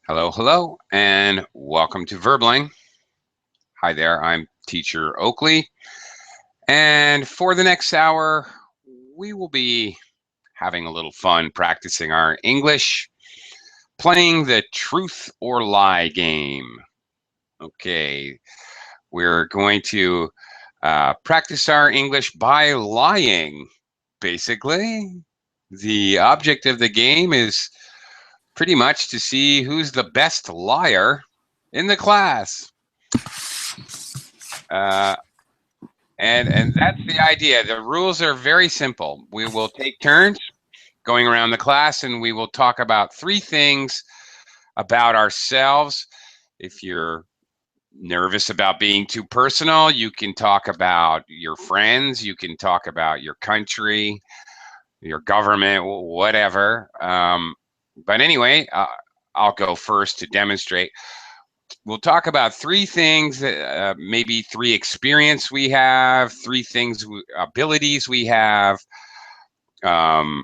Hello, hello, and welcome to Verbling. Hi there, I'm teacher Oakley, and for the next hour, we will be having a little fun practicing our English, playing the truth or lie game. Okay, we're going to practice our English by lying, basically. The object of the game is pretty much to see who's the best liar in the class. Uh, and that's the idea. The rules are very simple. We will take turns going around the class, and we will talk about three things about ourselves. If you're nervous about being too personal, you can talk about your friends, you can talk about your country, your government, whatever. But anyway, I'll go first to demonstrate. We'll talk about three things, maybe three experience we have, three things, abilities we have, um,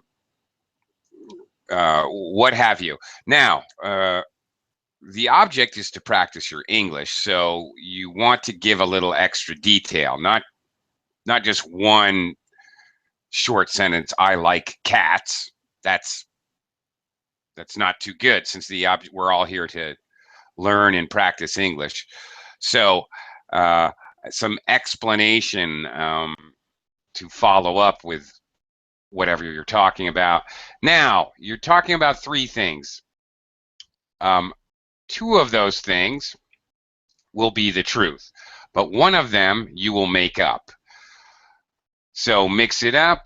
what have you. Now, the object is to practice your English, so you want to give a little extra detail, not just one short sentence. I like cats. That's not too good, since we're all here to learn and practice English. So some explanation to follow up with whatever you're talking about. Now, you're talking about three things. Two of those things will be the truth, but one of them you will make up. So mix it up,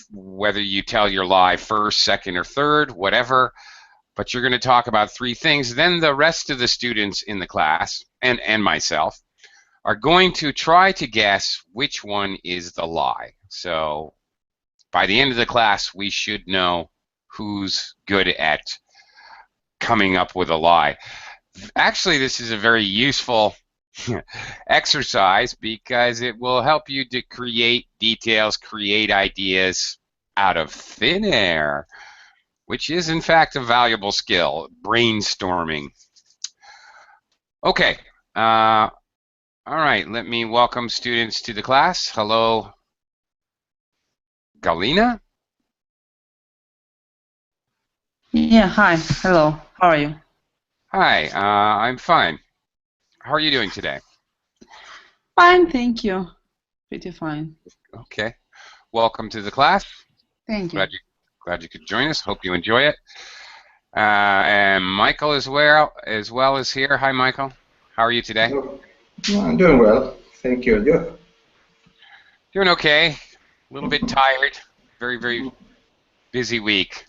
whether you tell your lie first, second, or third, whatever. But you're going to talk about three things. Then the rest of the students in the class, and myself, are going to try to guess which one is the lie. So by the end of the class, we should know who's good at coming up with a lie. Actually, this is a very useful exercise because it will help you to create details, create ideas out of thin air, which is in fact a valuable skill, brainstorming. Okay, all right, let me welcome students to the class. Hello, Galina? Yeah, hi, hello, how are you? Hi, I'm fine. How are you doing today? Fine, thank you. Pretty fine. Okay, welcome to the class. Thank you. Glad you could join us. Hope you enjoy it. And Michael as well is here. Hi, Michael. How are you today? Hello. I'm doing well, thank you. You? Doing okay. A little bit tired. Very, very busy week.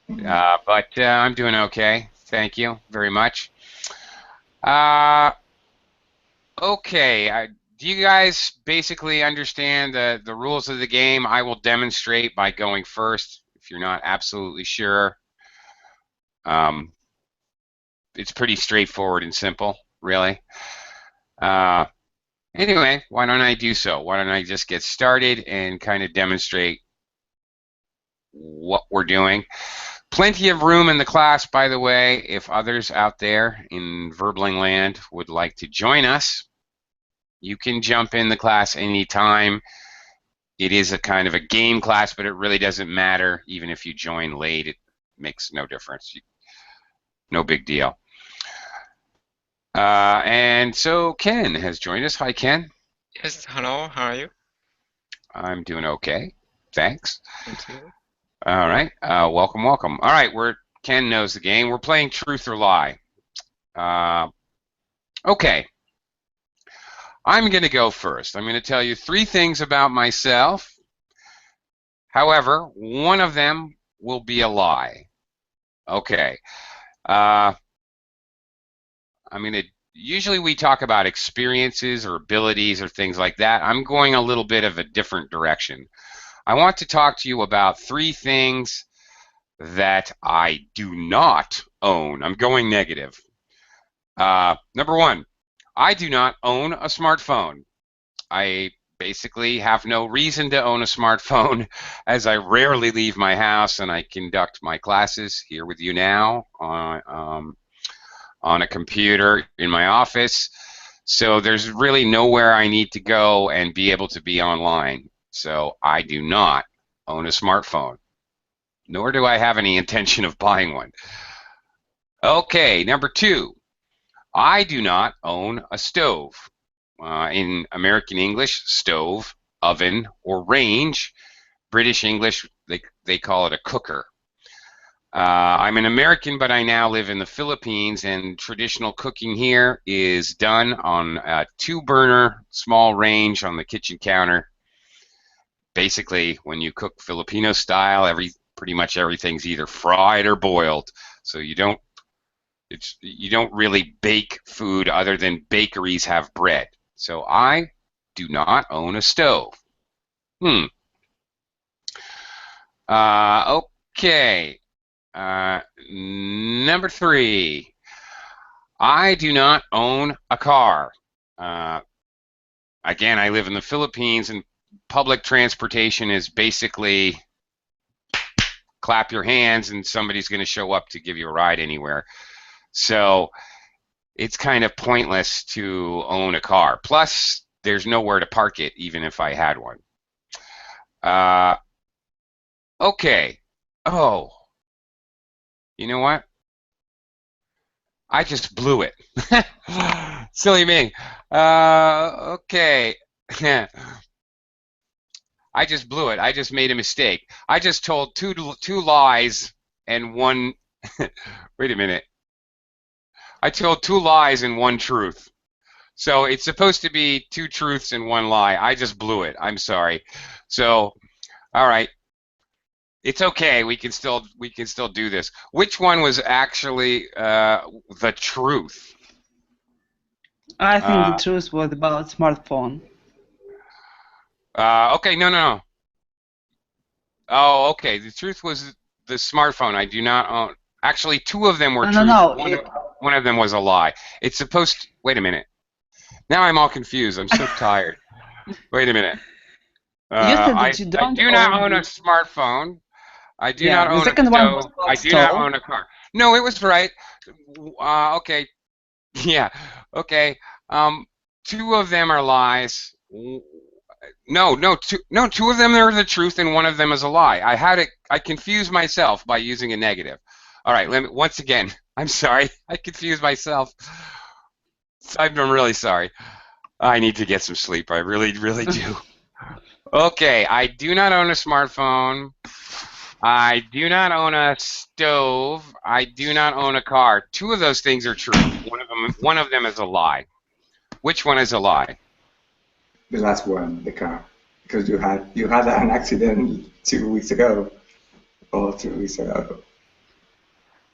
But I'm doing okay. Thank you very much. Okay. Do you guys basically understand the rules of the game? I will demonstrate by going first if you're not absolutely sure. It's pretty straightforward and simple, really. Anyway, why don't I do so? Why don't I just get started and kind of demonstrate what we're doing? Plenty of room in the class, by the way, if others out there in Verbling land would like to join us. You can jump in the class anytime. It is a kind of a game class, but it really doesn't matter. Even if you join late, it makes no difference. No big deal. And so Ken has joined us. Hi, Ken. Yes, hello, how are you? I'm doing okay. Thanks. Thank you. All right. Welcome, welcome. All right, Ken knows the game. We're playing Truth or Lie. Okay. I'm going to go first. I'm going to tell you three things about myself. However, one of them will be a lie. Okay. Usually we talk about experiences or abilities or things like that. I'm going a little bit of a different direction. I want to talk to you about three things that I do not own. I'm going negative. Number one, I do not own a smartphone. I basically have no reason to own a smartphone, as I rarely leave my house and I conduct my classes here with you now on a computer in my office. So there's really nowhere I need to go and be able to be online. So I do not own a smartphone, nor do I have any intention of buying one. Okay, number 2. I do not own a stove. In American English, stove, oven, or range. British English, they call it a cooker. I'm an American, but I now live in the Philippines, and traditional cooking here is done on a 2-burner small range on the kitchen counter. Basically, when you cook Filipino style, pretty much everything's either fried or boiled. So you don't really bake food other than bakeries have bread. So I do not own a stove. Okay. Number 3. I do not own a car. Again, I live in the Philippines, and public transportation is basically clap your hands and somebody's going to show up to give you a ride anywhere. So it's kind of pointless to own a car. Plus, there's nowhere to park it, even if I had one. Okay. Oh. You know what? I just blew it. Silly me. Okay. I just blew it. I just made a mistake. I just told two lies and one... Wait a minute. I told 2 lies and 1 truth. So it's supposed to be 2 truths and 1 lie. I just blew it. I'm sorry. So, all right. It's okay. We can still do this. Which one was actually the truth? I think the truth was about smartphone. Okay, no. Oh, okay. The truth was the smartphone. I do not own. Actually, 2 of them were true. No. One of them was a lie. It's supposed to... Wait a minute. Now I'm all confused. I'm so tired. Wait a minute. You said that you don't I do not own a smartphone. I do not own a stove. I do not own a car. No, it was right. Okay. Yeah. Okay. 2 of them are lies. No. 2 of them are the truth, and 1 of them is a lie. I confused myself by using a negative. All right. Once again, I'm sorry. I confused myself. I'm really sorry. I need to get some sleep. I really, really do. Okay. I do not own a smartphone. I do not own a stove. I do not own a car. 2 of those things are true. One of them is a lie. Which one is a lie? The last one, the car, because you had an accident 2 weeks ago, or 3 weeks ago.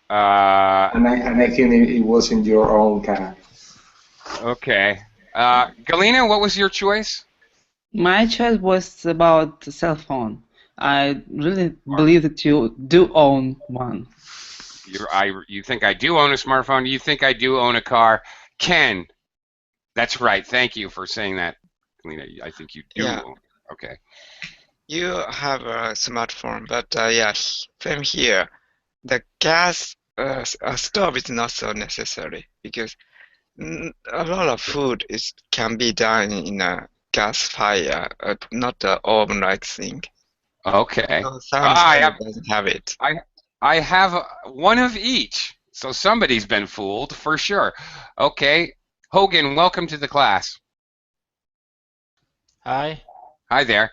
And I think it wasn't your own car. Okay. Galina, what was your choice? My choice was about the cell phone. I really believe that you do own one. You think I do own a smartphone? You think I do own a car? Ken, that's right. Thank you for saying that, Galina. I think you do. Yeah. Okay. You have a smartphone, but yes, same here. The gas stove is not so necessary because a lot of food can be done in a gas fire, not the oven-like thing. Okay. So Samsung doesn't have it. I have 1 of each, so somebody's been fooled for sure. Okay. Hogan, welcome to the class. Hi. Hi there.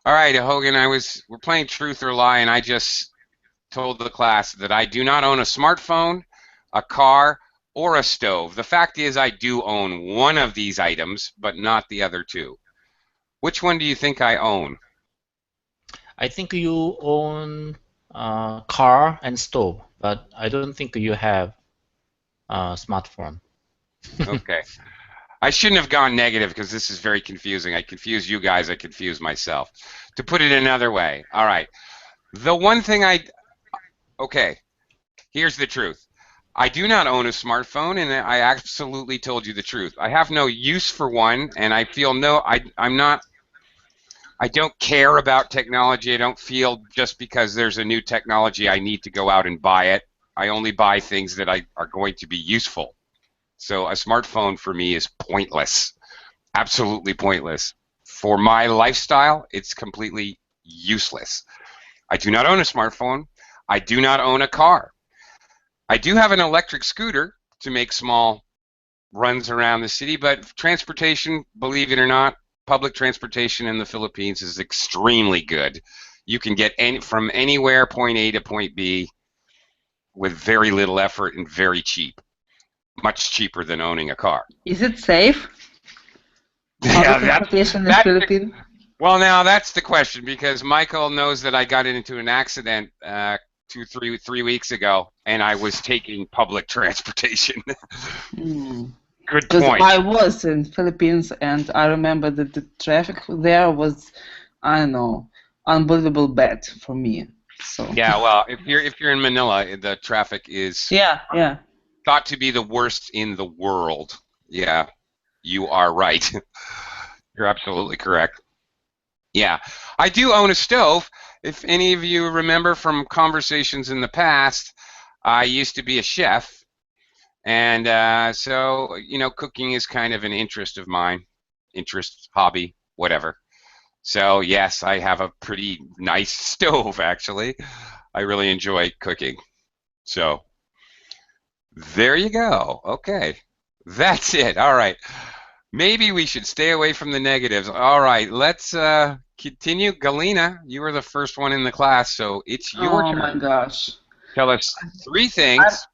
All right, Hogan, we're playing truth or lie, and I just told the class that I do not own a smartphone, a car, or a stove. The fact is I do own 1 of these items, but not the other 2. Which one do you think I own? I think you own car and stove, but I don't think you have a smartphone. Okay. I shouldn't have gone negative because this is very confusing. I confuse you guys. I confuse myself. To put it another way, all right. The one thing okay, here's the truth. I do not own a smartphone, and I absolutely told you the truth. I have no use for one, and I feel I don't care about technology. I don't feel just because there's a new technology I need to go out and buy it. I only buy things that are going to be useful. So a smartphone for me is pointless, absolutely pointless. For my lifestyle, it's completely useless. I do not own a smartphone. I do not own a car. I do have an electric scooter to make small runs around the city, but transportation, believe it or not, public transportation in the Philippines is extremely good. You can get from anywhere, point A to point B, with very little effort and very cheap. Much cheaper than owning a car. Is it safe? Yeah, transportation in the Philippines? Well, now that's the question, because Michael knows that I got into an accident 3 weeks ago, and I was taking public transportation. Good point. I was in Philippines, and I remember that the traffic there was, I don't know, unbelievable bad for me. So. Yeah, well, if you're in Manila, the traffic is thought to be the worst in the world. Yeah, you are right. You're absolutely correct. Yeah, I do own a stove. If any of you remember from conversations in the past, I used to be a chef, and so cooking is kind of an interest of mine, hobby, whatever. So yes, I have a pretty nice stove actually. I really enjoy cooking. So there you go. Okay, that's it. All right. Maybe we should stay away from the negatives. All right, let's continue. Galina, you were the first one in the class, so it's your turn. Oh my gosh. Tell us 3 things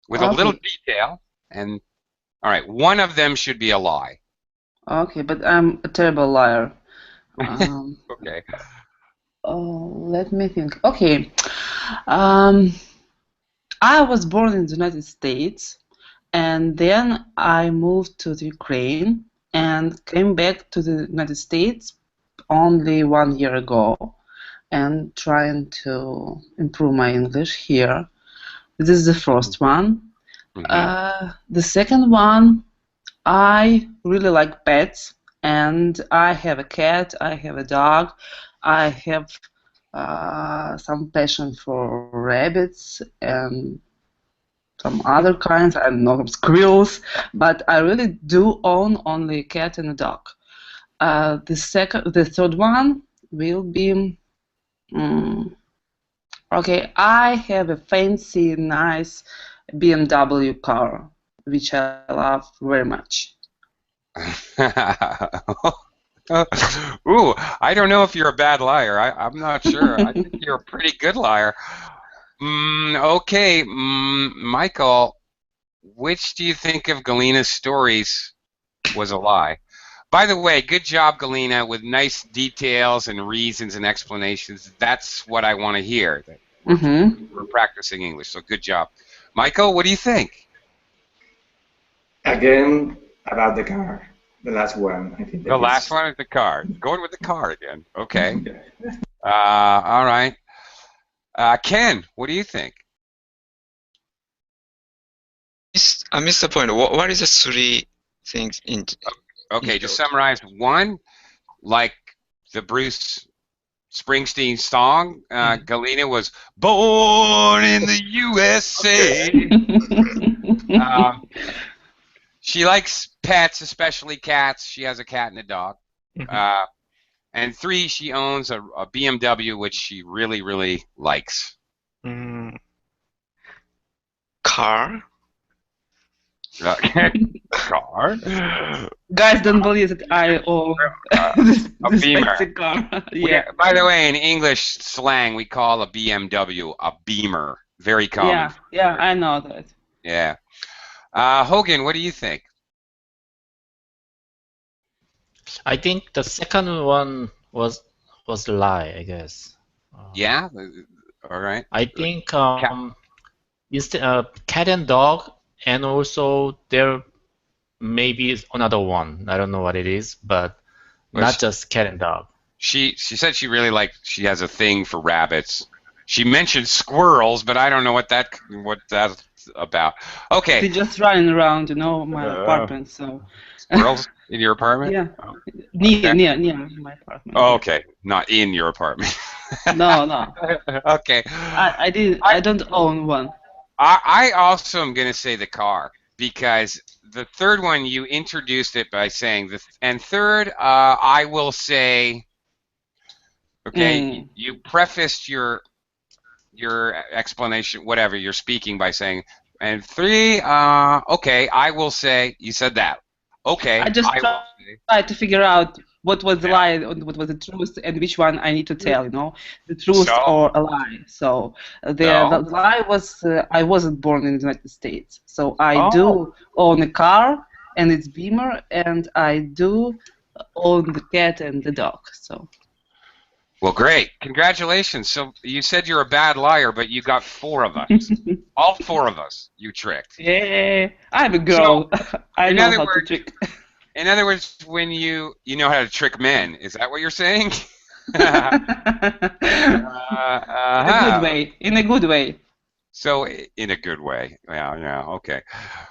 with a little detail, and all right, one of them should be a lie. Okay, but I'm a terrible liar. Okay. Oh, let me think. Okay. I was born in the United States, and then I moved to the Ukraine and came back to the United States only 1 year ago, and trying to improve my English here. This is the first one. The second one, I really like pets, and I have a cat, I have a dog, I have some passion for rabbits and some other kinds, I don't know, squirrels, but I really do own only a cat and a dog. The third one will be, okay, I have a fancy, nice BMW car, which I love very much. Ooh, I don't know if you're a bad liar. I'm not sure. I think you're a pretty good liar. Okay, Michael, which do you think of Galina's stories was a lie? By the way, good job, Galina, with nice details and reasons and explanations. That's what I want to hear. We're practicing English, so good job. Michael, what do you think? Again, about the car. The last one, I think. The last one is the car. Going with the car again. Okay. All right. Ken, what do you think? I missed the point. What is the 3 things in? Okay, to summarize, 1, like the Bruce Springsteen song, Galina was born in the USA. She likes pets, especially cats. She has a cat and a dog. And 3, she owns a BMW, which she really, really likes. Car? Car? Guys, don't believe that I own this Beamer. fancy car. Yeah. By the way, in English slang, we call a BMW a Beamer. Very common. Yeah, I know that. Yeah. Hogan, what do you think? I think the second one was a lie, I guess. Yeah? All right. I think instead cat and dog, and also there may be another one. I don't know what it is, but not just cat and dog. She said she really she has a thing for rabbits. She mentioned squirrels, but I don't know what that's about. Okay. They're just running around, my apartment, so. Squirrels in your apartment? Yeah. Okay. Near my apartment. Oh, okay. Not in your apartment. No. Okay. I don't own one. I also am going to say the car because the third one you introduced it by saying and third, I will say, okay, Mm. you prefaced your explanation, whatever you're speaking by saying, and three, okay, I will say, you said that. Okay, I just I will say. tried to figure out what was the Yeah. lie and what was the truth, and which one I need to tell. The truth So, or a lie. So the so, lie was I wasn't born in the United States. So I oh, do own a car, and it's Beamer, and I do own the cat and the dog. So well, great. Congratulations. So you said you're a bad liar, but you got four of us. All four of us you tricked. yeah, I'm a So, girl. I in know other how to words, trick. when you know how to trick men, is that what you're saying? In a good uh-huh. way. In a good way. So in a good way. Yeah, okay.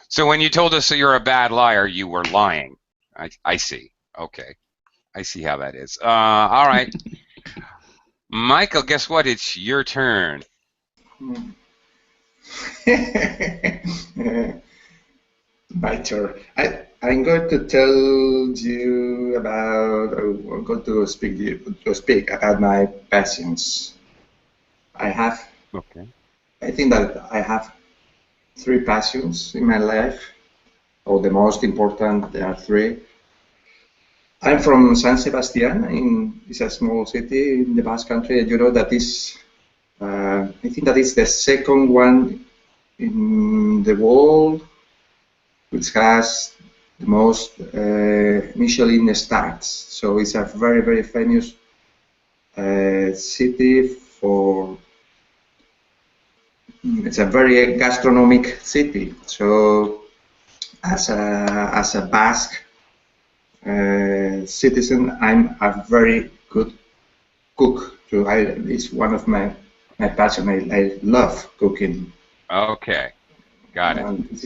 So when you told us that you're a bad liar, you were lying. I see. Okay. I see how that is. All right. Michael, guess what? It's your turn. My turn. I'm going to tell you about. I'm going to speak about my passions. I have. Okay. I think that I have three passions in my life, or the most important. There are three. I'm from San Sebastian. It's a small city in the Basque Country. You know that is. I think that is the second one in the world which has the most Michelin stars. So it's a very, very famous city for. It's a very gastronomic city. So as a Basque citizen, I'm a very good cook. So it's one of my passion. I love cooking. Okay. Got it. This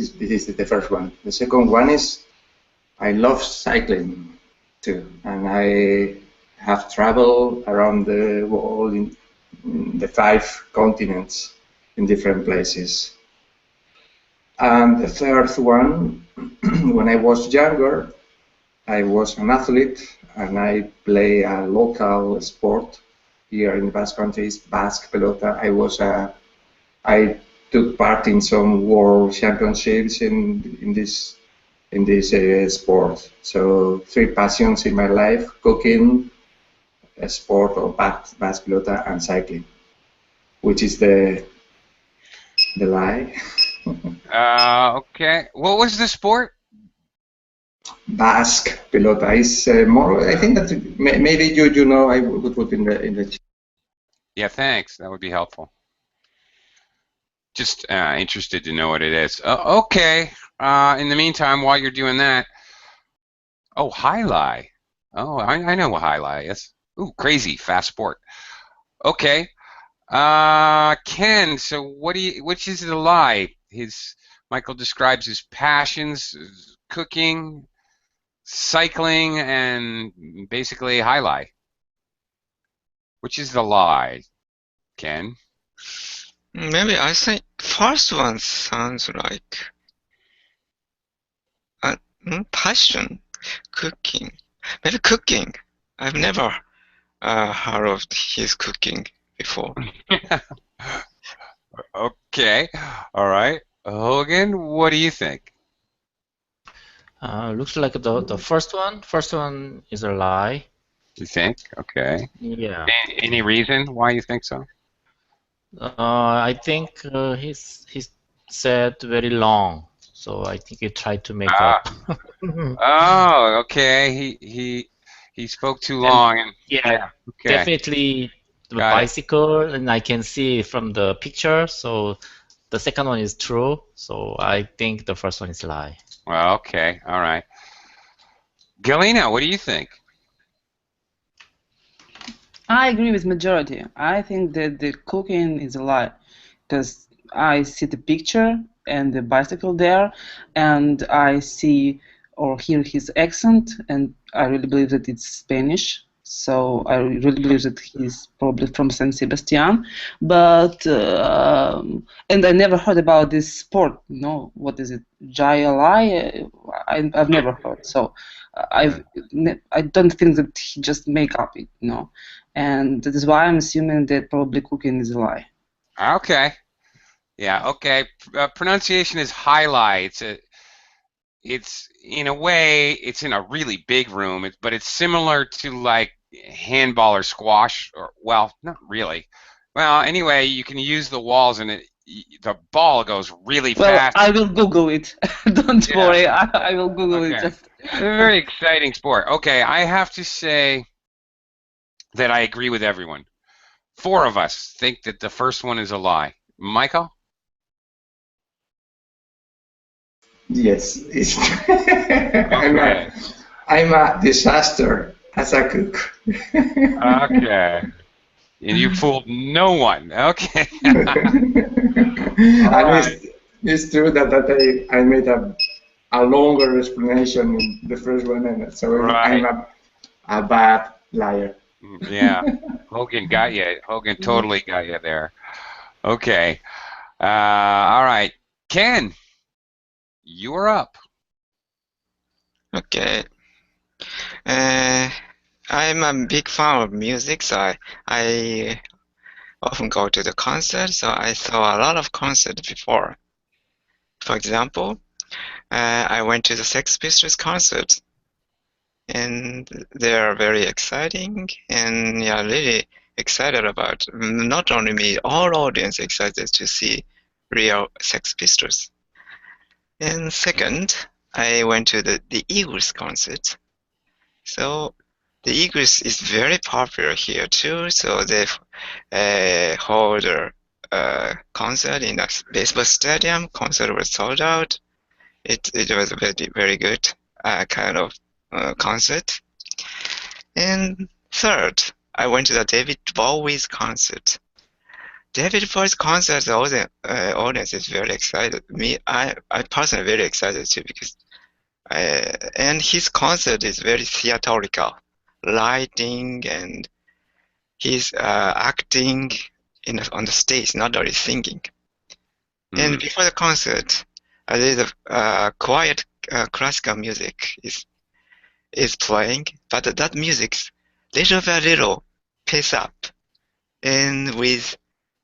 is the first one. The second one is I love cycling too, and I have traveled around the world in the 5 continents in different places. And the third one, when I was younger, I was an athlete and I play a local sport here in the Basque Country, Basque Pelota. I took part in some world championships in this sport. So three passions in my life: cooking, a sport or Basque Pelota, and cycling, which is the lie. Okay. What was the sport? Basque Pelota is more. I think that maybe you know. I would put in the chat. Yeah, thanks. That would be helpful. Just interested to know what it is. Okay. In the meantime, while you're doing that, oh, highlight. Oh, I know what highlight is. Ooh, crazy fast sport. Okay. Ken. So which is the lie? Michael describes his passions, cooking, cycling, and basically highlight. Which is the lie, Ken? Maybe I think first one sounds like passion, cooking. Maybe cooking. I've never heard of his cooking before. Okay. All right. Hogan, what do you think? Looks like the first one is a lie. You think? Okay. Yeah. Any reason why you think so? I think he said very long, so I think he tried to make up. Oh, okay. He spoke too long and Yeah, okay. definitely the Got it. bicycle, and I can see from the picture. So the second one is true. So I think the first one is lie. Well, okay. All right. Galina, what do you think? I agree with majority. I think that the cooking is a lie because I see the picture and the bicycle there, and I see or hear his accent, and I really believe that it's Spanish. So I really believe that he's probably from San Sebastian. But and I never heard about this sport. What is it? JLI? I've never heard. So I don't think that he just make up it. And that is why I'm assuming that probably cooking is a lie. Okay. Yeah. Okay. Pronunciation is highlight. It's in a way, it's in a really big room, but it's similar to like handball or squash, or well, not really. Well, anyway, you can use the walls, and the ball goes really fast. Well, I will Google it. Don't worry, I will Google it. It's a very exciting sport. Okay, I have to say that I agree with everyone. 4 of us think that the first one is a lie. Michael? Yes, I'm a disaster as a cook. Okay. And you fooled no one. Okay. It's true that I made a longer explanation in the first one, and so I'm a bad liar. Yeah. Hogan got you. Hogan totally got you there. Okay. All right. Ken, you're up. Okay. I'm a big fan of music, so I often go to the concert, so I saw a lot of concerts before. For example, I went to the Sex Pistols concert, and they are very exciting, and yeah, really excited about, not only me, all audience excited to see real Sex Pistols. And second, I went to the Eagles concert. So the Eagles is very popular here too, so they hold a concert in a baseball stadium. Concert was sold out. It was a very good kind of concert. And third, I went to the David Bowie's concert. David Bowie's concert, the audience is very excited. I personally very excited too, because and his concert is very theatrical, lighting, and he's acting on the stage, not only singing. And before the concert, there's a quiet classical music is playing, but that music's little by little pace up, and with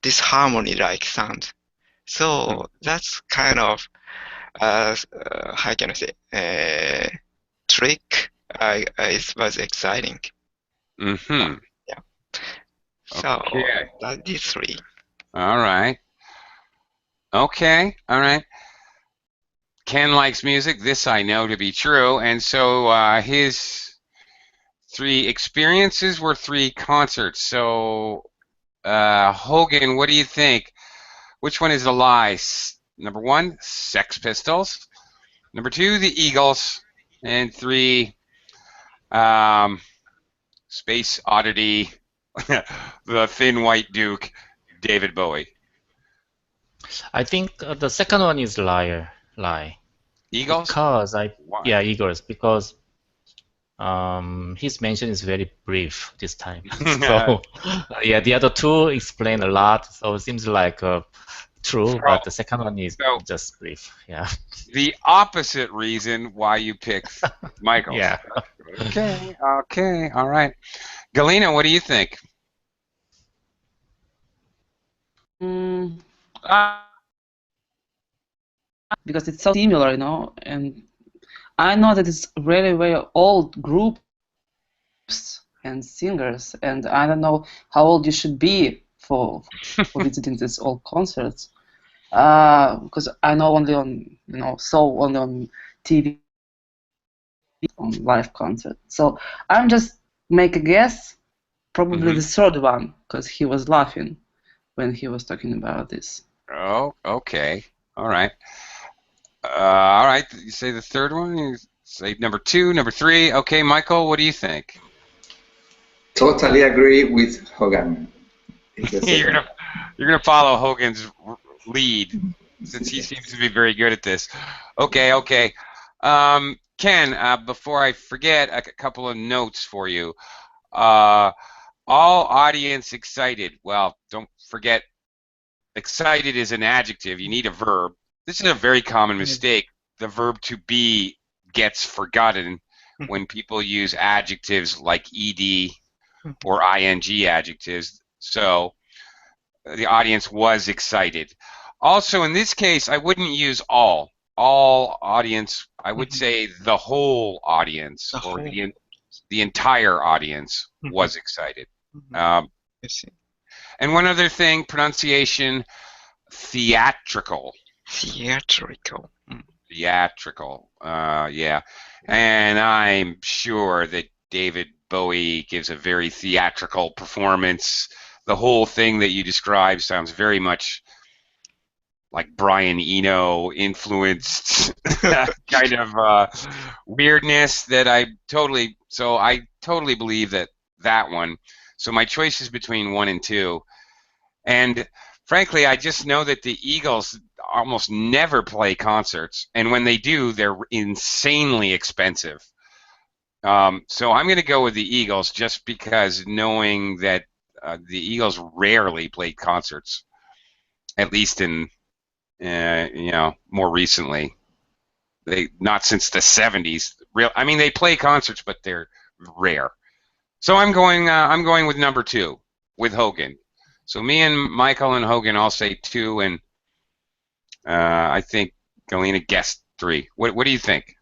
this harmony-like sound. So that's kind of how can I say, trick. It was exciting. Mm-hmm. Yeah. So these 3. All right. Okay. All right. Ken likes music. This I know to be true. And so his 3 experiences were 3 concerts. So Hogan, what do you think? Which one is the lie? Number 1, Sex Pistols. Number 2, the Eagles. And 3, Space Oddity, the Thin White Duke, David Bowie. I think the second one is lie. Eagles? Because Eagles, because his mention is very brief this time. So yeah, the other 2 explain a lot, so it seems like true, but the second one is just brief. Yeah. The opposite reason why you picked Michael. Yeah. Okay. All right. Galina, what do you think? Because it's so similar, and I know that it's really very old groups and singers, and I don't know how old you should be for visiting these old concerts. Because I know only on only on TV, on live concert. So I'm just make a guess, probably the third one, because he was laughing when he was talking about this. Oh, okay. All right. All right. You say the third one. You say number 2, number 3. Okay, Michael, what do you think? Totally agree with Hogan. You're gonna follow Hogan's lead, since he seems to be very good at this. Okay. Ken, before I forget, a couple of notes for you. All audience excited. Well, don't forget, excited is an adjective. You need a verb. This is a very common mistake. The verb to be gets forgotten when people use adjectives like ed or ing adjectives. So the audience was excited. Also, in this case, I wouldn't use all. All audience. I would say the whole audience or the entire audience was excited. I see. And one other thing, pronunciation, theatrical. Theatrical. Theatrical. Yeah. And I'm sure that David Bowie gives a very theatrical performance. The whole thing that you described sounds very much like Brian Eno influenced kind of weirdness that I totally believe that one. So my choice is between 1 and 2. And frankly, I just know that the Eagles almost never play concerts, and when they do, they're insanely expensive. So I'm going to go with the Eagles just because knowing that the Eagles rarely played concerts, at least in more recently. Not since the 70s. They play concerts, but they're rare. So I'm going with number 2 with Hogan. So me and Michael and Hogan all say 2, and I think Galina guessed 3. What do you think?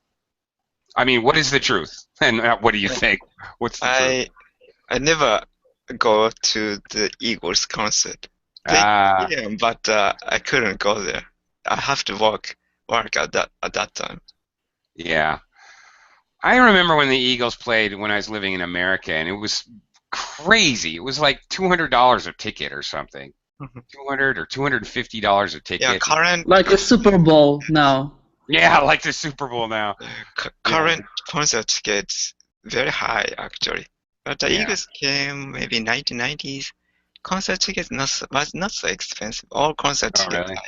I mean, what is the truth? And what do you think? What's the truth? I never go to the Eagles concert. Yeah, but I couldn't go there. I have to work at that time. Yeah. I remember when the Eagles played when I was living in America, and it was crazy. It was like $200 a ticket or something. $200 or $250 a ticket. Yeah, current Like a Super Bowl now. Yeah, like the Super Bowl now. Current concert tickets very high actually, but the Eagles came maybe 1990s. Concert tickets was not so expensive. All concert tickets really?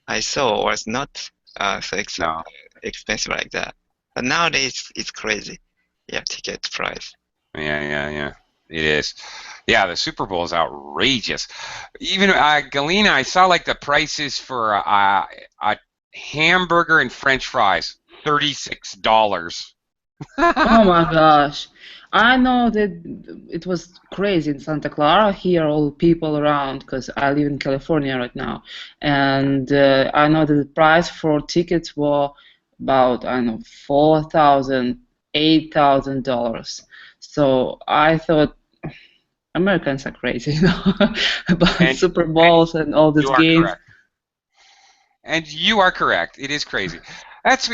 I saw was not so expensive like that. But nowadays it's crazy. Yeah, ticket price. Yeah. It is. Yeah, the Super Bowl is outrageous. Even Galina, I saw like the prices for a hamburger and French fries, $36. Oh my gosh. I know that it was crazy in Santa Clara. Here, all people around, because I live in California right now, and I know that the price for tickets were about $4,000, $8,000. So I thought Americans are crazy, about Super Bowls and all these games. Correct. And you are correct. It is crazy. That's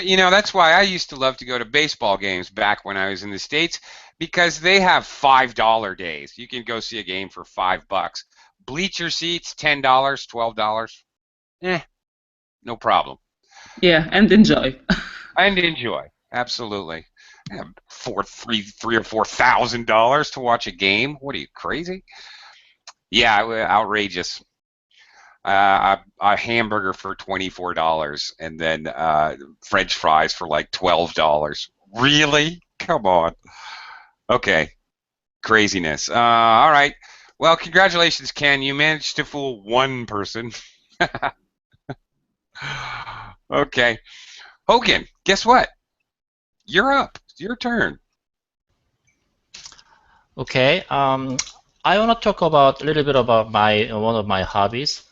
why I used to love to go to baseball games back when I was in the States, because they have $5 days. You can go see a game for $5. Bleacher seats, $10, $12. No problem. Yeah, and enjoy. And enjoy. Absolutely. $3,000 or $4,000 to watch a game? What are you, crazy? Yeah, outrageous. A hamburger for $24 and then French fries for like $12. Really? Come on. Okay. Craziness. All right. Well, congratulations, Ken. You managed to fool one person. Okay. Hogan, guess what? You're up. It's your turn. Okay. I want to talk about a little bit about one of my hobbies.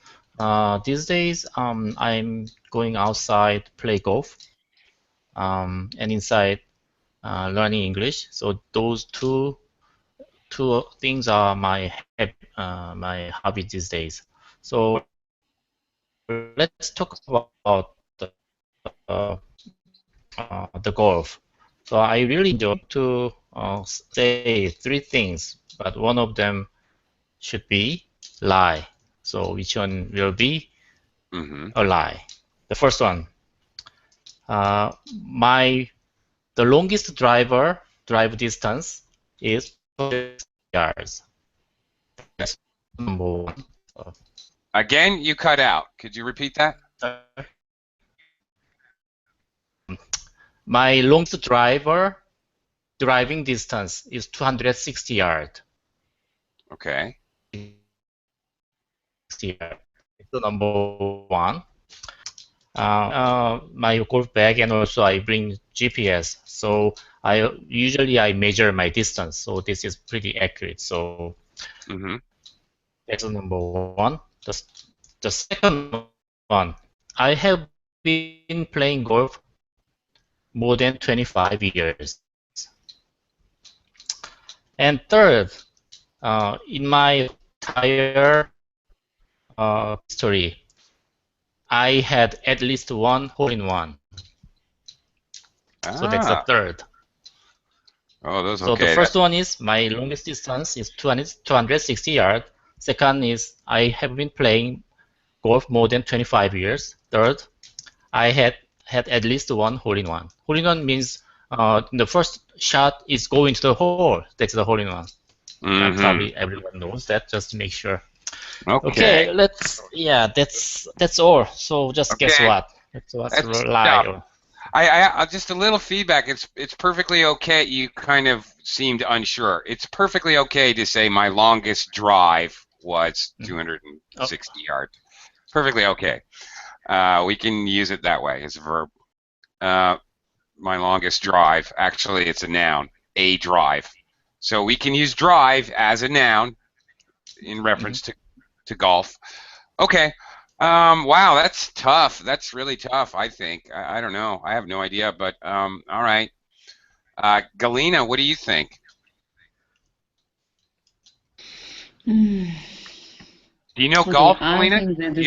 These days, I'm going outside play golf, and inside learning English. So those two things are my hobby these days. So let's talk about the golf. So I really enjoy to say 3 things, but one of them should be lie. So which one will be a lie? The first one. The longest drive distance is 4 yards. That's number 1. Again, you cut out. Could you repeat that? My longest driving distance is 260 yards. Okay. 60 yards. So number one. My golf bag, and also I bring GPS. So usually I measure my distance. So this is pretty accurate. So Mm-hmm. that's number one. The second one, I have been playing golf more than 25 years. And third, in my entire history, I had at least one hole-in-one. So that's the third. Oh, those So okay. the first one is my longest distance is 260 yards. Second is I have been playing golf more than 25 years. Third, I had at least one hole-in-one. Hole-in-one means the first shot is going to the hole. That's the hole-in-one. Mm-hmm. Probably everyone knows that. Just to make sure. Okay. That's all. So just guess Okay. what? That's lie. I just a little feedback. It's perfectly okay. You kind of seemed unsure. It's perfectly okay to say my longest drive was 260 yards. Perfectly okay. We can use it that way as a verb. My longest drive. Actually, it's a noun. A drive. So we can use drive as a noun in reference to golf. Okay. Wow, that's tough. That's really tough, I think. I don't know. I have no idea, but all right. Galina, what do you think? Do you know golf, Galina?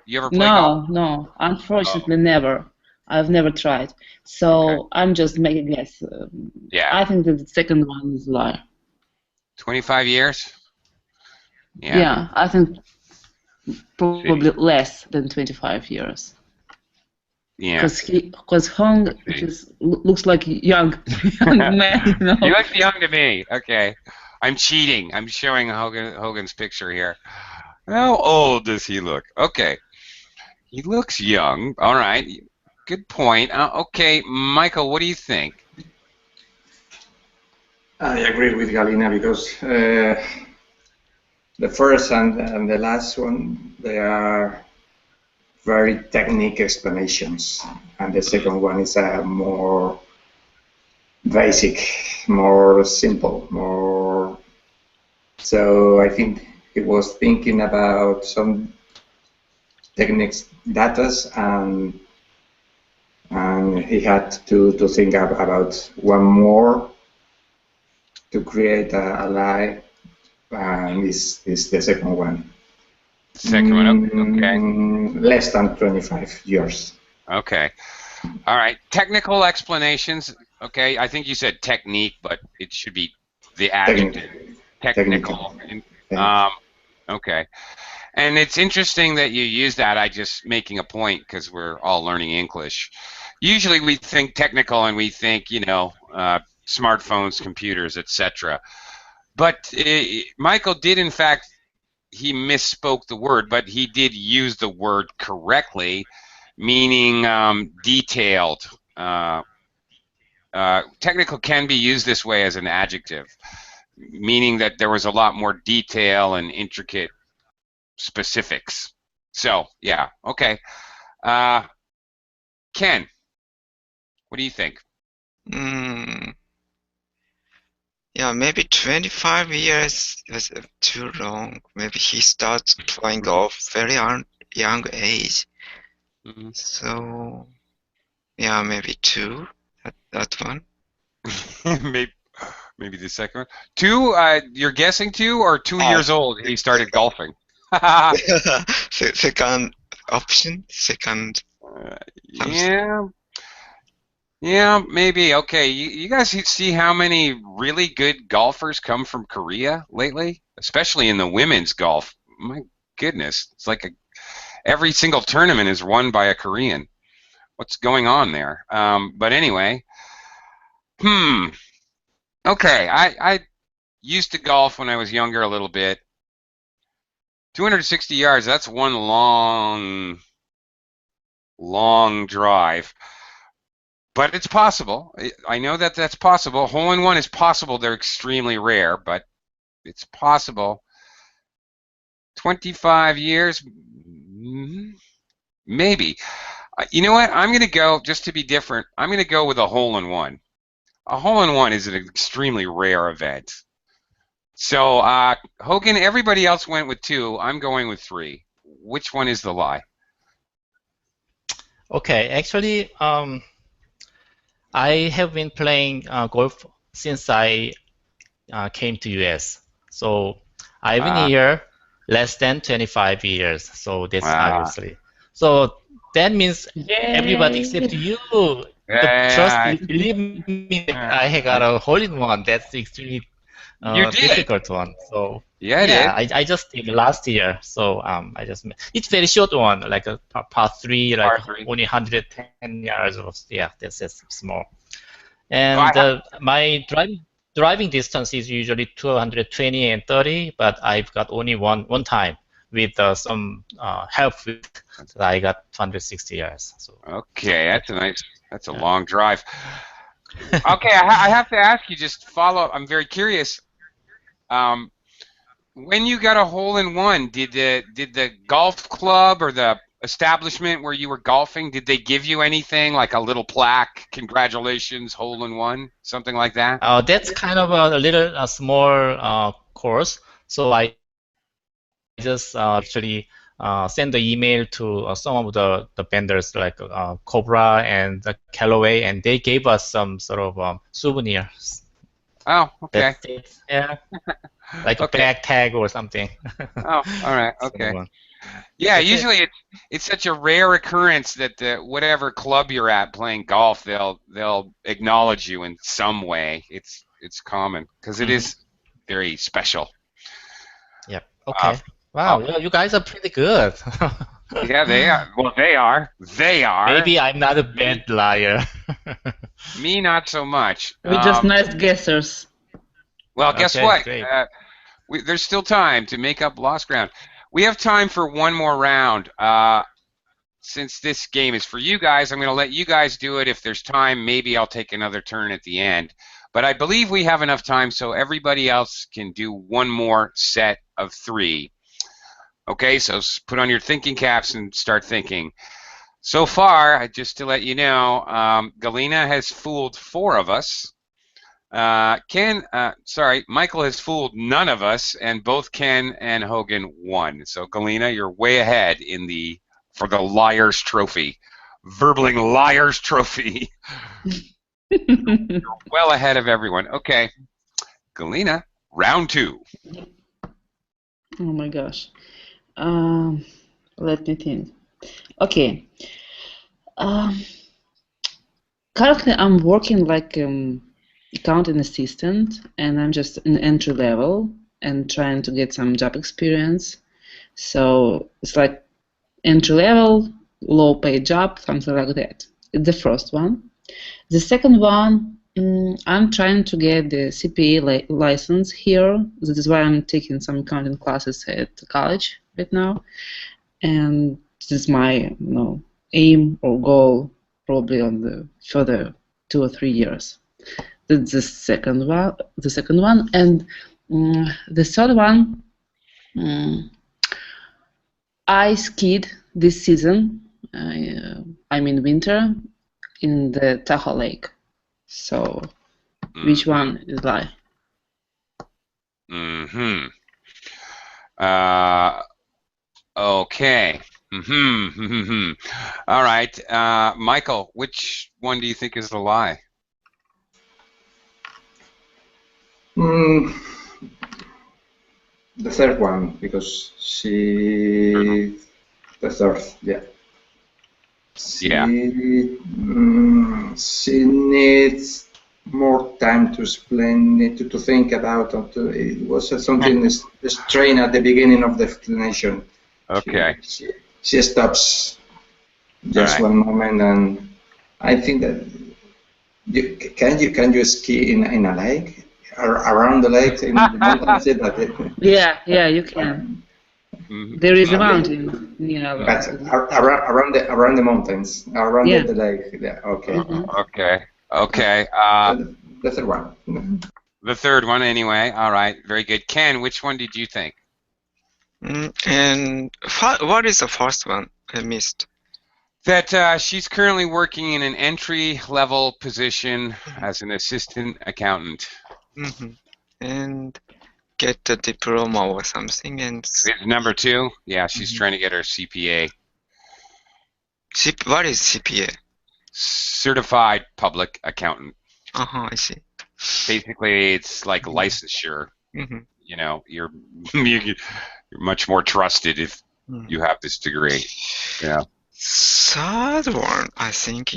You ever play golf? No. Unfortunately, never. I've never tried. So I'm just making a guess. Yeah. I think that the second one is a lie. 25 years? Yeah, I think probably less than 25 years. Yeah. Because Hong looks like a young man. You know? He looks young to me. Okay. I'm cheating. I'm showing Hogan's picture here. How old does he look? Okay. He looks young. All right. Good point. Okay, Michael, what do you think? I agree with Galina because the first and the last one, they are very technical explanations, and the second one is more basic, more simple, more. So I think he was thinking about some techniques, datas, and he had to think about one more to create a lie, and this is the second one. Second one, okay. Less than 25 years. Okay. All right. Technical explanations. Okay. I think you said technique, but it should be the adjective. Technical. Okay. And it's interesting that you use that. I just making a point because we're all learning English. Usually we think technical and we think, smartphones, computers, etc. But Michael did, in fact, he misspoke the word, but he did use the word correctly, meaning detailed. Technical can be used this way as an adjective, meaning that there was a lot more detail and intricate specifics. So, yeah, okay. Ken, what do you think? Yeah, maybe 25 years is too long. Maybe he starts playing golf very young age. So, yeah, maybe two. That one. maybe the second one. Two? You're guessing two, or 2 years old he started golfing? Second option. Second. Yeah, maybe. Okay, you guys see how many really good golfers come from Korea lately, especially in the women's golf. My goodness, it's like every single tournament is won by a Korean. What's going on there? But anyway, okay, I used to golf when I was younger a little bit. 260 yards, that's one long drive. But it's possible. I know that that's possible. Hole-in-one is possible. They're extremely rare, but it's possible. 25 years, maybe. You know what? I'm going to go, just to be different, I'm going to go with a hole-in-one. A hole-in-one is an extremely rare event. So, Hogan, everybody else went with 2. I'm going with 3. Which one is the lie? Okay, actually, I have been playing golf since I came to US. So I've been here less than 25 years. So that's obviously. So that means everybody except you. Believe me, I got a hole-in-one. That's extremely difficult one. So yeah, I just did last year. So it's very short one, like a par 3, like only 110 yards. Yeah, that's small. And my driving distance is usually 220 and 30, but I've got only one time with some help with that I got 260 yards. So okay, that's a long drive. Okay, I have to ask you, just follow up. I'm very curious. When you got a hole-in-one, did the golf club or the establishment where you were golfing, did they give you anything like a little plaque, congratulations, hole-in-one, something like that? That's kind of a small course. So I just actually send the email to some of the vendors like Cobra and Callaway, and they gave us some sort of souvenirs. Oh, okay. Yeah, like a bag tag or something. Oh, all right, okay. Yeah, usually it's such a rare occurrence that whatever club you're at playing golf, they'll acknowledge you in some way. It's common because it is very special. Yep. Okay. Wow, you guys are pretty good. Yeah, they are. Well, they are. They are. Maybe I'm not a bad liar. Me, not so much. We're just nice guessers. Well, guess what? There's still time to make up lost ground. We have time for one more round. Since this game is for you guys, I'm going to let you guys do it. If there's time, maybe I'll take another turn at the end. But I believe we have enough time so everybody else can do one more set of 3. Okay, so put on your thinking caps and start thinking. So far, just to let you know, Galina has fooled 4 of us. Michael has fooled none of us, and both Ken and Hogan won. So Galina, you're way ahead for the Liar's Trophy, Verbling Liar's Trophy. You're well ahead of everyone. Okay, Galina, round 2. Oh my gosh. Let me think. Okay. Currently, I'm working like accounting assistant, and I'm just in entry level and trying to get some job experience. So it's like entry level, low paid job, something like that. It's the first one. The second one, I'm trying to get the CPA license here. That is why I'm taking some accounting classes at college right now, and this is my aim or goal probably on the further 2 or 3 years. That's the second one. And the third one, I skied this season. I'm in winter in the Tahoe Lake. So, which one is lie? Okay. All right, Michael, which one do you think is the lie? The third one, because the third, yeah. She needs more time to explain, to think about it. It was something strange at the beginning of the explanation. Okay. She stops just one moment, and I think that can you ski in a lake or around the lake in the mountains? Yeah, you can. There is a Okay. mountain near. But around the mountains, around Yeah. the lake. Yeah, okay. Okay. Okay. The third one. The third one, anyway. All right. Very good. Ken, which one did you think? And what is the first one? I missed. That she's currently working in an entry-level position as an assistant accountant. And get a diploma or something. And Is number 2? Yeah, she's trying to get her CPA. what is CPA? Certified Public Accountant. I see. Basically, it's like licensure. You know, you're much more trusted if you have this degree. Yeah. Third one, I think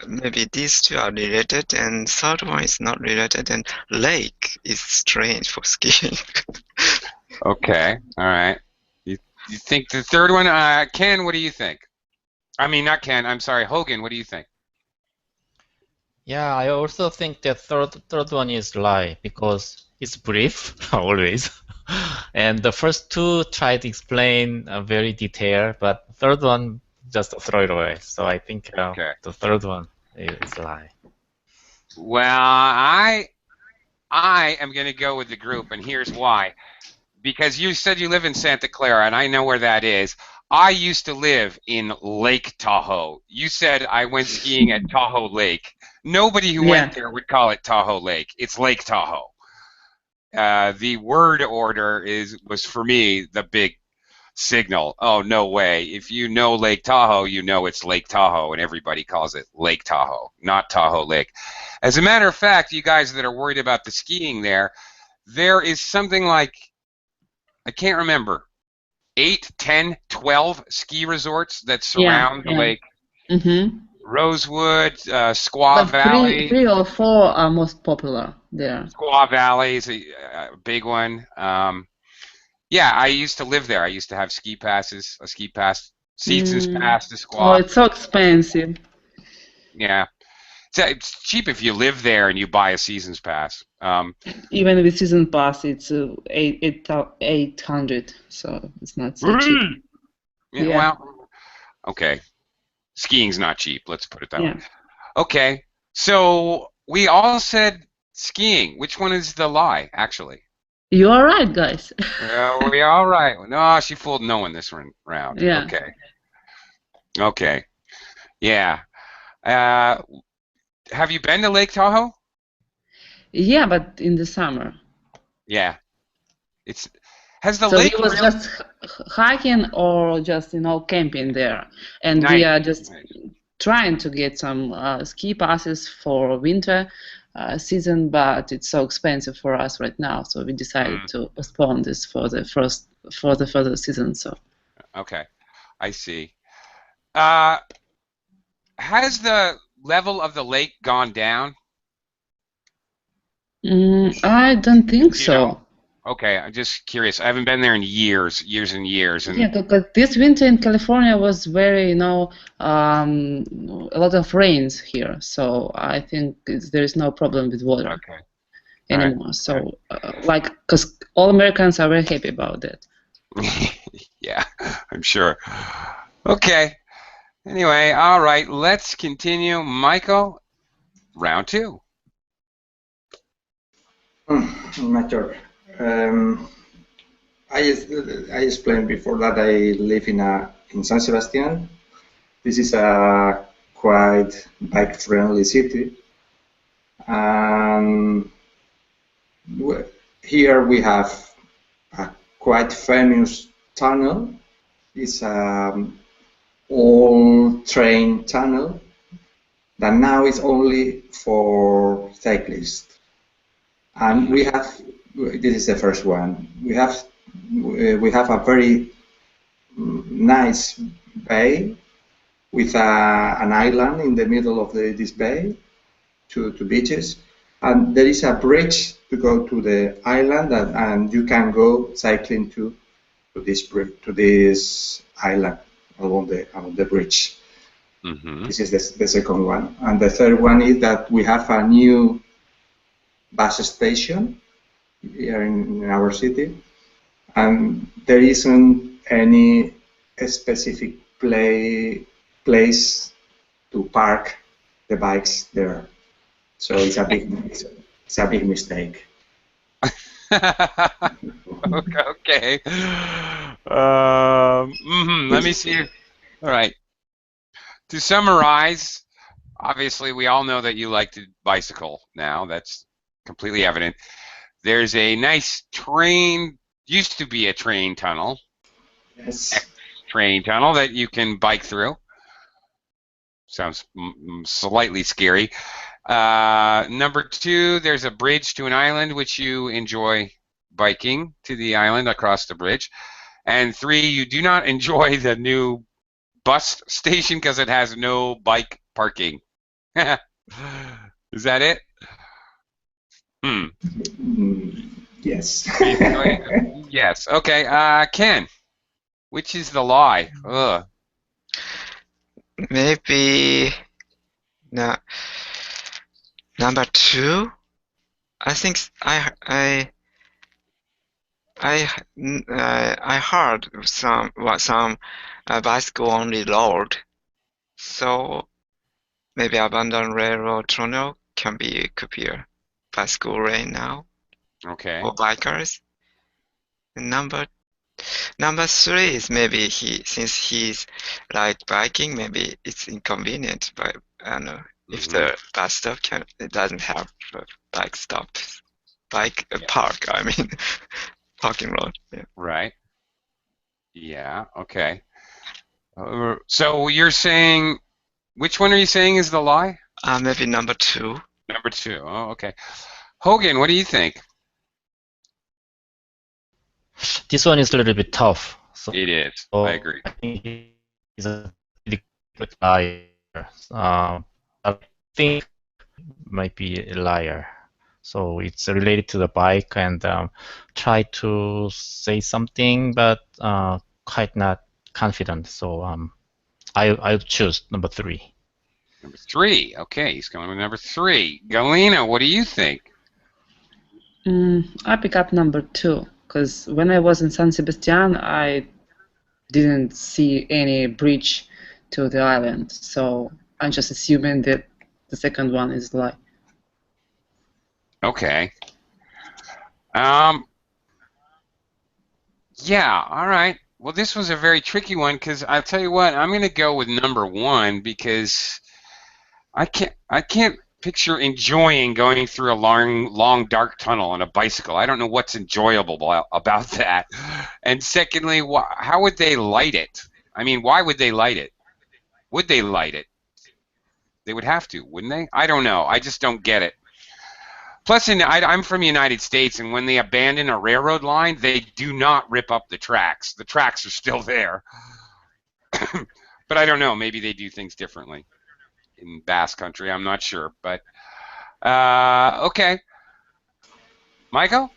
maybe these two are related, and third one is not related, and lake is strange for skiing. Okay. All right. You think the third one? Ken, what do you think? I mean, not Ken. I'm sorry, Hogan. What do you think? Yeah, I also think the third one is lie because it's brief always, and the first two try to explain very detailed, but third one just throw it away. So I think the third one is lie. Well, I am going to go with the group, and here's why. Because you said you live in Santa Clara, and I know where that is. I used to live in Lake Tahoe. You said I went skiing at Tahoe Lake. Nobody who went there would call it Tahoe Lake. It's Lake Tahoe. The word order was for me the big signal. Oh, no way. If you know Lake Tahoe, you know it's Lake Tahoe, and everybody calls it Lake Tahoe, not Tahoe Lake. As a matter of fact, you guys that are worried about the skiing there is something like, I can't remember, 8, 10, 12 ski resorts that surround the lake. Rosewood, Squaw Valley. 3 or 4 are most popular there. Squaw Valley is a big one. Yeah, I used to live there. I used to have ski passes, a ski pass, seasons pass to Squaw. Oh, it's so expensive. Yeah. It's cheap if you live there and you buy a seasons pass. Even with season pass, it's 800, so it's not so cheap. Yeah. Well, okay. Skiing's not cheap, let's put it that way. Okay, so we all said skiing. Which one is the lie, actually? You are right, guys. We all right. No, she fooled no one this round. Yeah. Okay. Yeah. Have you been to Lake Tahoe? Yeah, but in the summer. Yeah. Has the so lake we was just hiking or just camping there, and we are just trying to get some ski passes for winter season, but it's so expensive for us right now, so we decided to postpone this for the further season. So. Okay, I see. Has the level of the lake gone down? I don't think so. Okay, I'm just curious. I haven't been there in years and years. And yeah, because this winter in California was very, a lot of rains here. So I think there is no problem with water anymore. Right. So, because all Americans are very happy about that. Yeah, I'm sure. Okay. Anyway, all right. Let's continue. Michael, round 2. My turn. I explained before that I live in San Sebastian. This is a quite bike-friendly city, and here we have a quite famous tunnel. It's an old train tunnel that now is only for cyclists. And we have, this is the first one. We have a very nice bay with an island in the middle of this bay, two beaches, and there is a bridge to go to the island, and you can go cycling to this island along the bridge. This is the second one, and the third one is that we have a new bus station here in our city, and there isn't any specific place to park the bikes there. So it's a big mistake. Okay. Let me see. All right. To summarize, obviously we all know that you like to bicycle now. That's completely evident. There's a nice train, used to be a train tunnel, Yes. train tunnel that you can bike through. Sounds slightly scary. Number two, there's a bridge to an island which you enjoy biking to the island across the bridge. And three, you do not enjoy the new bus station because it has no bike parking. Is that it? Yes. Yes. Okay. Ken, which is the lie? Ugh. Maybe no, number two. I think I heard some bicycle only load, so maybe abandoned railroad tunnel could be a bicycle lane now Okay. for bikers. And number three is maybe since he's like biking, maybe it's inconvenient, but I don't know if the bus stop it doesn't have a bike stop, park. I mean, parking lot. Yeah. Right. Yeah. Okay. So you're saying, which one are you saying is the lie? Maybe number two. Number two. Oh, okay. Hogan, what do you think? This one is a little bit tough. So It is. I agree. I think he's a pretty good liar. I think might be a liar. So it's related to the bike and try to say something, but quite not confident. So I'll choose number three. Number three. Okay, he's going with number three. Galina, what do you think? I pick up number two, because when I was in San Sebastian, I didn't see any bridge to the island, so I'm just assuming that the second one is a lie. Okay. Yeah, all right. Well, this was a very tricky one because I'll tell you what, I'm going to go with number one because I can't picture enjoying going through a long dark tunnel on a bicycle. I don't know what's enjoyable about that. And secondly, how would they light it? I mean, why would they light it? Would they light it? They would have to, wouldn't they? I don't know. I just don't get it. Plus, I'm from the United States, and when they abandon a railroad line, they do not rip up the tracks. The tracks are still there. But I don't know. Maybe they do things differently in Basque Country. I'm not sure. But, okay. Michael?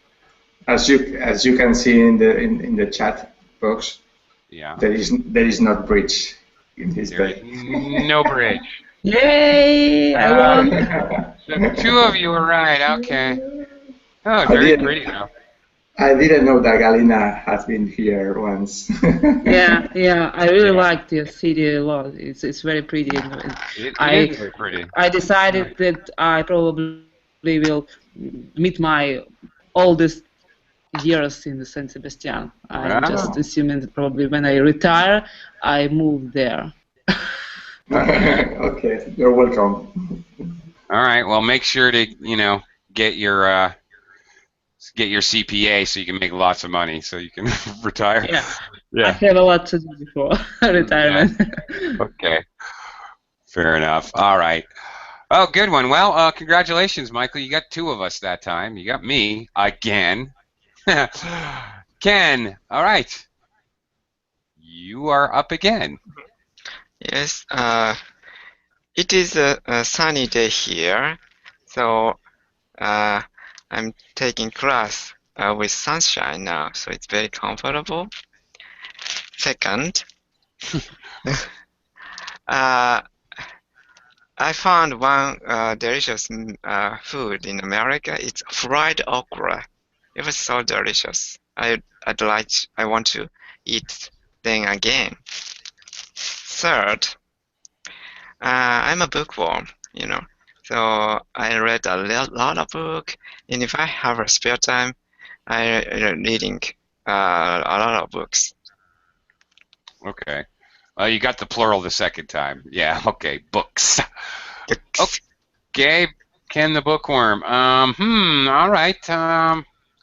As you can see in the chat box, Yeah. there is not bridge in this There bay. is no bridge. Yay! I won! The two of you were right. Okay. Oh, very pretty though. I didn't know that Galina has been here once. Yeah. I really like the city a lot. It's very pretty. It is very pretty. I decided that I probably will meet my oldest years in the San Sebastian. I'm just assuming that probably when I retire, I move there. Okay, you're welcome. All right. Well, make sure to get your CPA so you can make lots of money so you can retire. Yeah. I have a lot to do before retirement. Yeah. Okay. Fair enough. All right. Oh, good one. Well, congratulations, Michael. You got two of us that time. You got me again. Ken, all right. You are up again. Yes. It is a sunny day here, so I'm taking class with sunshine now, so it's very comfortable. Second, I found one delicious food in America. It's fried okra. It was so delicious. I want to eat them again. Third, I'm a bookworm, so I read a lot of book, and if I have a spare time, I'm reading a lot of books. Okay. You got the plural the second time. Yeah, okay, books. Books. Okay, Ken the Bookworm. All right.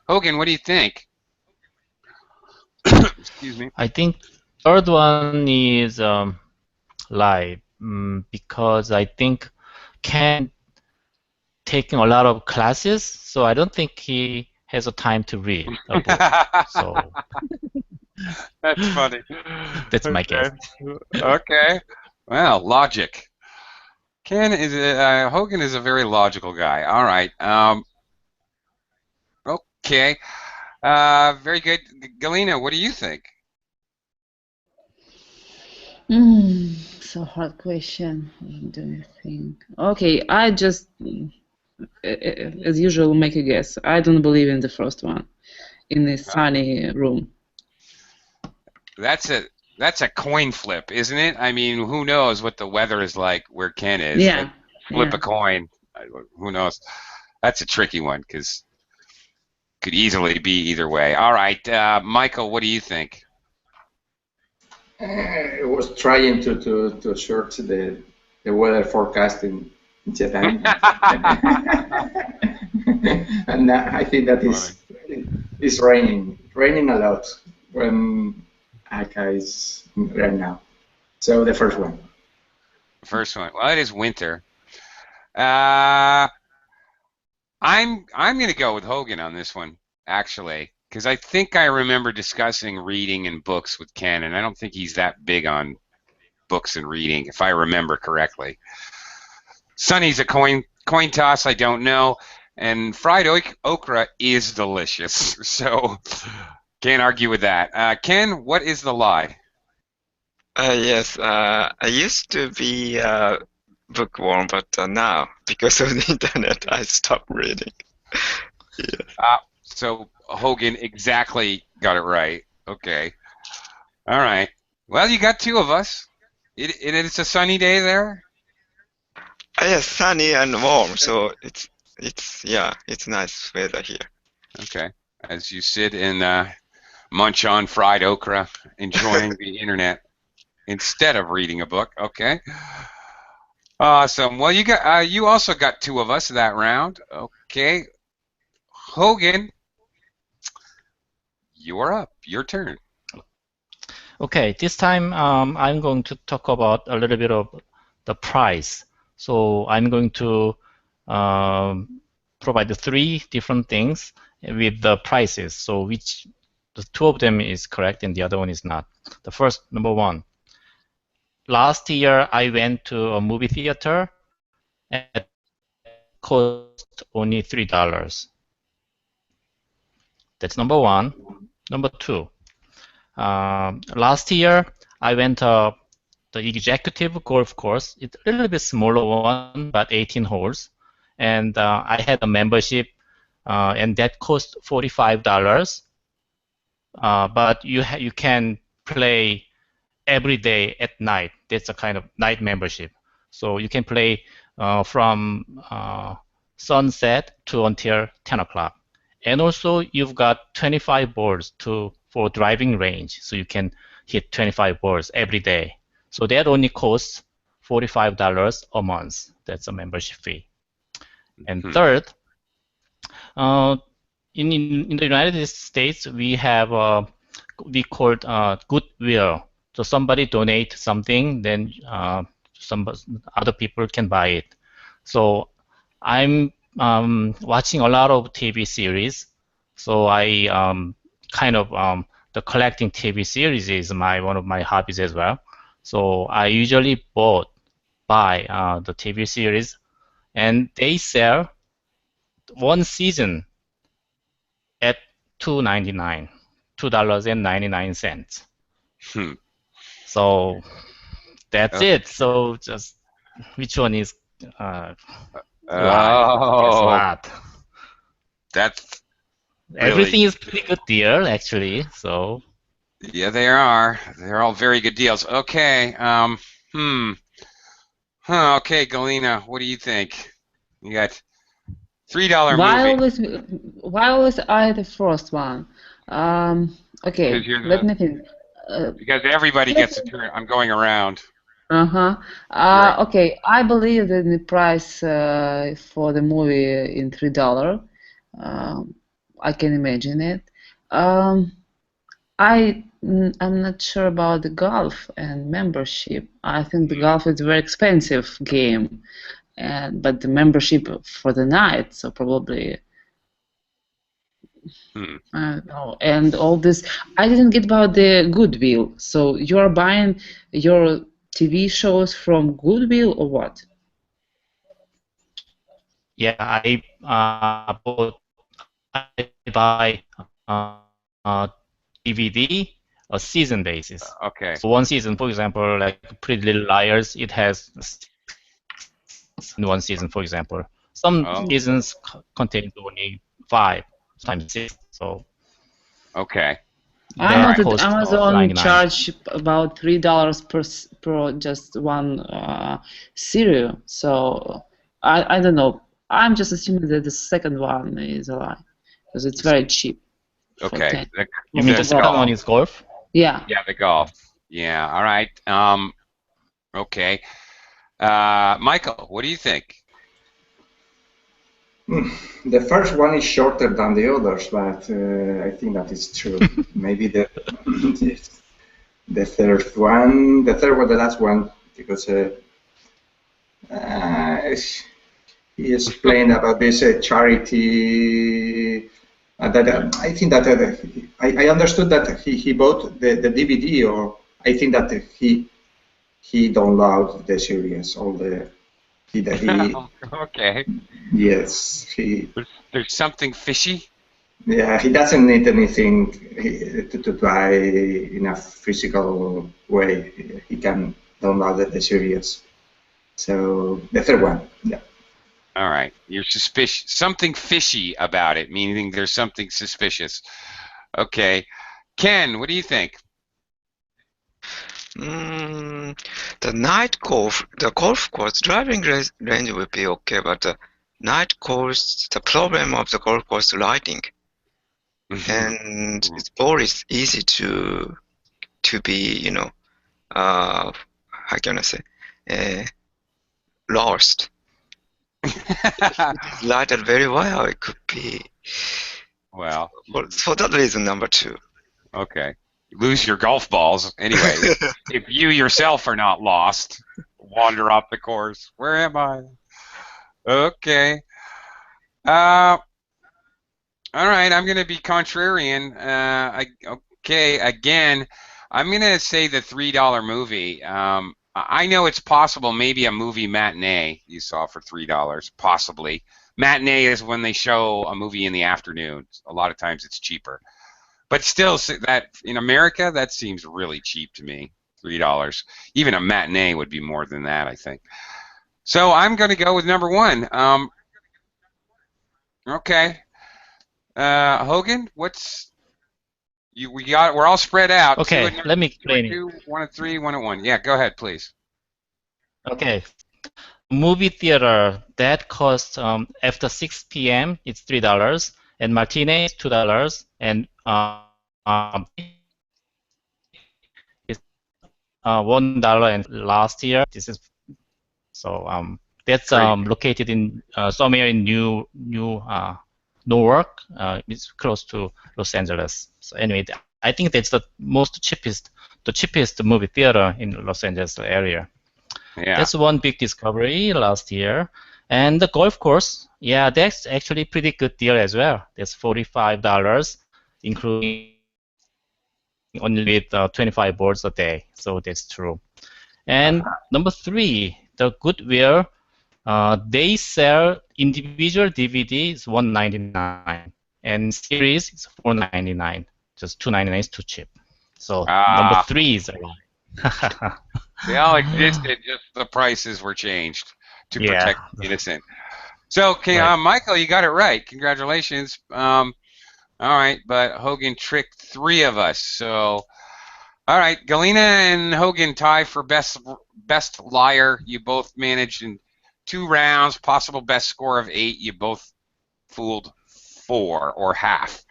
Hogan, what do you think? Excuse me. I think third one is live because I think Ken taking a lot of classes, so I don't think he has a time to read a book. So That's funny. that's my guess. Okay. Well, logic. Hogan is a very logical guy. All right. Okay. Very good. Galina, what do you think? So hard question. What do you think? Okay, I just, as usual, make a guess. I don't believe in the first one, in the sunny room. That's a coin flip, isn't it? I mean, who knows what the weather is like where Ken is? Yeah. Like, flip a coin. Who knows? That's a tricky one because could easily be either way. All right, Michael, what do you think? I was trying to search the weather forecast in Japan, and I think that is raining a lot when Aka is right now. So the first one. First one. Well, it is winter. I'm going to go with Hogan on this one, actually, because I think I remember discussing reading and books with Ken, and I don't think he's that big on books and reading, if I remember correctly. Sunny's a coin toss, I don't know, and fried okra is delicious, so can't argue with that. Ken, what is the lie? Yes, I used to be a bookworm, but now, because of the internet, I stopped reading. Yeah. So Hogan exactly got it right. Okay. All right. Well, you got two of us. It's a sunny day there? Yes, sunny and warm, so it's nice weather here. Okay. As you sit and munch on fried okra, enjoying the internet instead of reading a book. Okay. Awesome. Well, you also got two of us that round. Okay. Hogan, you're up. Your turn. Okay, this time I'm going to talk about a little bit of the price. So I'm going to provide the three different things with the prices. So the two of them is correct and the other one is not. The first, number one. Last year I went to a movie theater and it cost only $3. That's number one. Number two. Last year, I went to the executive golf course. It's a little bit smaller one, but 18 holes. And I had a membership, and that cost $45. But you can play every day at night. That's a kind of night membership. So you can play from sunset to until 10 o'clock. And also, you've got 25 balls for driving range, so you can hit 25 balls every day. So that only costs $45 a month. That's a membership fee. And third, in the United States, we have we called goodwill. So somebody donate something, then some other people can buy it. So I'm watching a lot of TV series. So I kind of the collecting TV series is one of my hobbies as well. So I usually buy the TV series, and they sell one season at $2.99. So that's it. So just which one is Oh, guess what? Everything is pretty good deal actually. So Yeah, they are. They're all very good deals. Okay. Okay, Galina, what do you think? You got $3 Why movie always, why always I the first one? because Okay, you're let the me think. Uh, because everybody gets a just, turn. I'm going around. uh-huh. You're up. Okay, I believe that the price for the movie in $3. Um, I can imagine it. Um, I'm not sure about the golf and membership. I think the golf is a very expensive game, and but the membership for the night, so probably Hmm. no. And all this, I didn't get about the Goodwill. So you are buying your TV shows from Goodwill or what? yeah, I buy DVD a season basis. Okay. So one season, for example, like Pretty Little Liars, it has 6 in one season, for example. Some Oh, seasons contain only 5 times 6, so okay. I All know that right. that cost of Amazon 99. charge about $3 per just one serial. So I don't know. I'm just assuming that the second one is a lie because it's very cheap for Okay. 10 You for mean The the the second golf. one golf. is golf? Yeah. Yeah, the golf. Yeah. All right. Okay. Michael, what do you think? The first one is shorter than the others, but I think that is true. Maybe the third one, the last one, because uh, he explained about this charity. That I think that I understood that he bought the DVD, or I think that he downloaded the series, all the that he Okay. yes he There's something fishy. yeah he doesn't need anything to buy in a physical way. He can download the series. So the third one, yeah. All right. You're suspicious. Something fishy about it, meaning there's something suspicious. Okay. Ken, what do you think? The golf course driving range will be okay, but the night course, the problem of the golf course lighting, and it's always easy to be, how can I say, lost. It's lighted very well. It could be Well, for that reason, number two. okay. Lose your golf balls. Anyway, if you yourself are not lost, wander off the course. Where am I? Okay. All right. I'm going to be contrarian. Okay. Again, I'm going to say the $3 movie. I know it's possible maybe a movie matinee you saw for $3, possibly. Matinee is when they show a movie in the afternoon. A lot of times it's cheaper. But still, that in America, that seems really cheap to me. $3. Even a matinee would be more than that, I think. So I'm going to go with number one. Okay. Hogan, we're all spread out. Okay, let me Two explain and it. two, 1 and 3, 1 and 1. Yeah, go ahead, please. Okay, movie theater that costs after 6 p.m. it's $3, and matinee is $2, and it's $1. And last year this is so that's Crazy. located in somewhere in Newark. It's close to Los Angeles. So anyway, I think that's the cheapest movie theater in Los Angeles area. Yeah. That's one big discovery last year. And the golf course, yeah, that's actually pretty good deal as well. That's $45, including only with 25 boards a day. So that's true. And number 3, the Goodwill, they sell individual DVDs $1.99 and series is $4.99. Just $2.99 is too cheap. So number 3 is a lie. They all existed, just the prices were changed to Yeah. protect the innocent. So, okay, Right. Michael, you got it right. Congratulations. All right, but Hogan tricked 3 of us. So, all right, Galina and Hogan tie for best liar. You both managed in 2 rounds. Possible best score of 8. You both fooled 4 or half.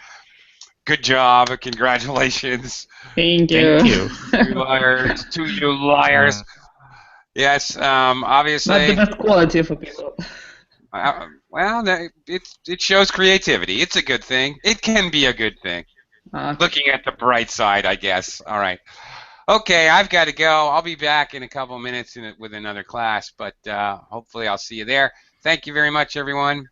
Good job. Congratulations. Thank you. Thank you. You liars. To you liars. Yes, obviously. Not the best quality for people. Well, it shows creativity. It's a good thing. It can be a good thing. Looking at the bright side, I guess. All right. Okay, I've got to go. I'll be back in a couple of minutes with another class, but hopefully I'll see you there. Thank you very much, everyone.